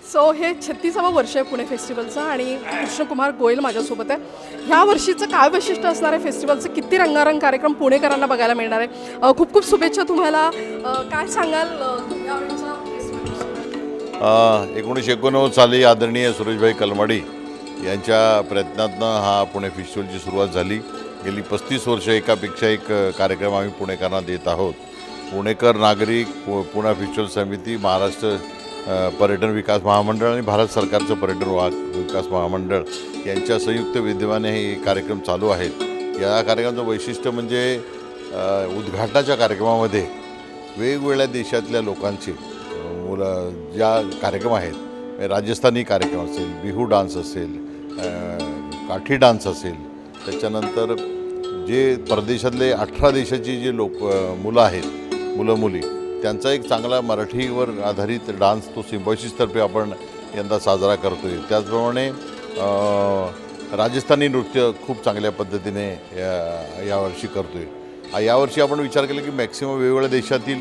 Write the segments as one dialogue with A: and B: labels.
A: So हे 36वं वर्ष आहे पुणे फेस्टिवलचं आणि कृष्णकुमार गोयल माझ्यासोबत आहे. ह्या वर्षीचं काय वैशिष्ट्य असणार आहे फेस्टिवलचं? किती रंगारंग कार्यक्रम पुणेकरांना बघायला मिळणार आहे? खूप खूप शुभेच्छा तुम्हाला. काय सांगाल यावेळीच्या फेस्टिवलविषयी?
B: 1989 साली आदरणीय सुरेशभाई कलमाडी यांच्या प्रयत्नातनं हा पुणे फेस्टिवलची सुरुवात झाली. गेली 35 वर्ष एकापेक्षा एक कार्यक्रम आम्ही पुणेकरांना देत आहोत. पुणेकर नागरिक, पुणे फेस्टिवल समिती, महाराष्ट्र पर्यटन विकास महामंडळ आणि भारत सरकारचं पर्यटन विकास महामंडळ यांच्या संयुक्त विद्यमाने हे कार्यक्रम चालू आहेत. या कार्यक्रमाचं वैशिष्ट्य म्हणजे उद्घाटनाच्या कार्यक्रमामध्ये वेगवेगळ्या देशातल्या लोकांचे ज्या कार्यक्रम आहेत, राजस्थानी कार्यक्रम असेल, बिहू डान्स असेल, काठी डान्स असेल, त्याच्यानंतर जे परदेशातले 18 देशाची जे मुलं आहेत, मुलं मुली, त्यांचा एक चांगला मराठीवर आधारित डान्स तो सिम्बॉयसिसतर्फे आपण यंदा साजरा करतो आहे. त्याचप्रमाणे राजस्थानी नृत्य खूप चांगल्या पद्धतीने यावर्षी करतो आहे. यावर्षी आपण विचार केला की मॅक्सिमम वेगवेगळ्या देशातील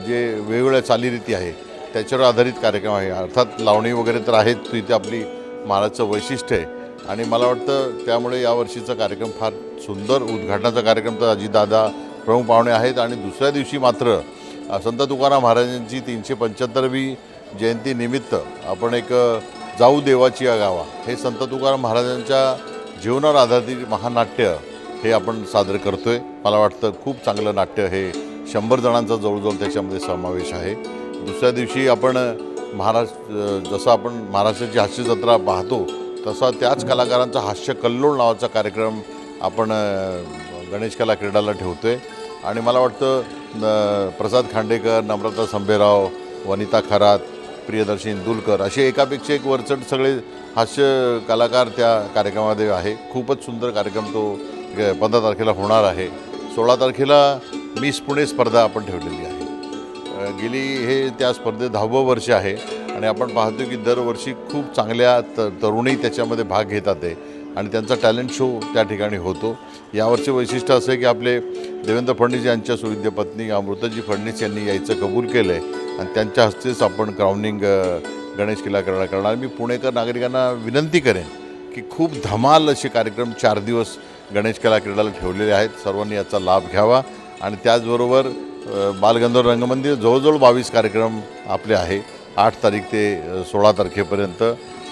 B: जे वेगवेगळ्या चालीरीती आहे त्याच्यावर आधारित कार्यक्रम आहे. अर्थात लावणी वगैरे तर आहेत, तो इथे आपली महाराजचं वैशिष्ट्य आहे. आणि मला वाटतं त्यामुळे यावर्षीचा कार्यक्रम फार सुंदर. उद्घाटनाचा कार्यक्रम तर अजितदादा प्रमुख पाहुणे आहेत आणि दुसऱ्या दिवशी मात्र संत तुकाराम महाराजांची 375वी जयंतीनिमित्त आपण एक जाऊ देवाची गावा हे संत तुकाराम महाराजांच्या जीवनावर आधारित महानाट्य हे आपण सादर करतो आहे. मला वाटतं खूप चांगलं नाट्य हे 100 जणांचा जवळजवळ त्याच्यामध्ये समावेश आहे. दुसऱ्या दिवशी आपण जसं आपण महाराष्ट्राची हास्य जत्रा पाहतो तसा त्याच कलाकारांचा हास्य कल्लोळ नावाचा कार्यक्रम आपण गणेश कला क्रीडाला ठेवतो आहे. आणि मला वाटतं प्रसाद खांडेकर, नम्रता संभेराव, वनिता खरात, प्रियदर्शी इंदुलकर असे एकापेक्षा एक वरचढ सगळे हास्य कलाकार त्या कार्यक्रमामध्ये आहे. खूपच सुंदर कार्यक्रम तो 15 तारखेला होणार आहे. 16 तारखेला मिस पुणे स्पर्धा आपण ठेवलेली आहे. गेली हे त्या स्पर्धेत 10वं वर्ष आहे आणि आपण पाहतो की दरवर्षी खूप चांगल्या तरुणी त्याच्यामध्ये भाग घेतात आहे आणि त्यांचा टॅलेंट शो त्या ठिकाणी होतो. यावर्षी वैशिष्ट्य असं आहे की आपले देवेंद्र फडणवीस यांच्या सुविद्य पत्नी अमृताजी फडणवीस यांनी यायचं कबूल केलं आहे आणि त्यांच्या हस्तेच आपण क्राउनिंग गणेश किल्ला करणार. मी पुणेकर नागरिकांना विनंती करेन की खूप धमाल असे कार्यक्रम 4 दिवस गणेश कला क्रीडाला ठेवलेले आहेत. सर्वांनी याचा लाभ घ्यावा. आणि त्याचबरोबर बालगंधर्व रंगमंदिर जवळजवळ 22 कार्यक्रम आपले आहे. 8 तारीख ते 16 तारखेपर्यंत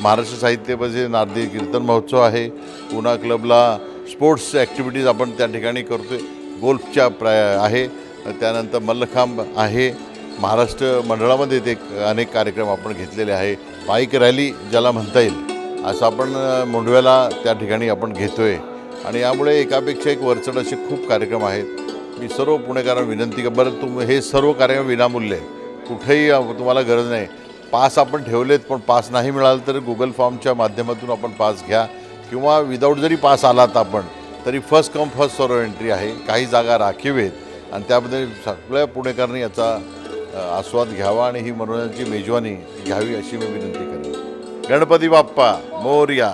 B: महाराष्ट्र साहित्य परिषद नारदी कीर्तन महोत्सव आहे. पुणा क्लबला स्पोर्ट्स ॲक्टिव्हिटीज आपण त्या ठिकाणी करतो आहे. गोल्फच्या आहे. त्यानंतर मल्लखांब आहे. महाराष्ट्र मंडळामध्ये ते अनेक कार्यक्रम आपण घेतलेले आहे. बाईक रॅली ज्याला म्हणता येईल असं आपण मुंडव्याला त्या ठिकाणी आपण घेतो आहे. आणि यामुळे एकापेक्षा एक वरचढ असे खूप कार्यक्रम आहेत. मी सर्व पुणेकरांना विनंती का बरं हे सर्व कार्यक्रम विनामूल्य आहे. कुठेही तुम्हाला गरज नाही. पास आपण ठेवलेत, पण पास नाही मिळालं तर गुगल फॉर्मच्या माध्यमातून आपण पास घ्या किंवा विदाऊट जरी पास आलात आपण तरी first come first serve entry आहे. काही जागा राखीव आहेत आणि त्यामध्ये सगळ्या पुणेकरांनी याचा आस्वाद घ्यावा आणि ही मनोरंजनाची मेजवानी घ्यावी अशी मी विनंती करेन. गणपती बाप्पा मोरया.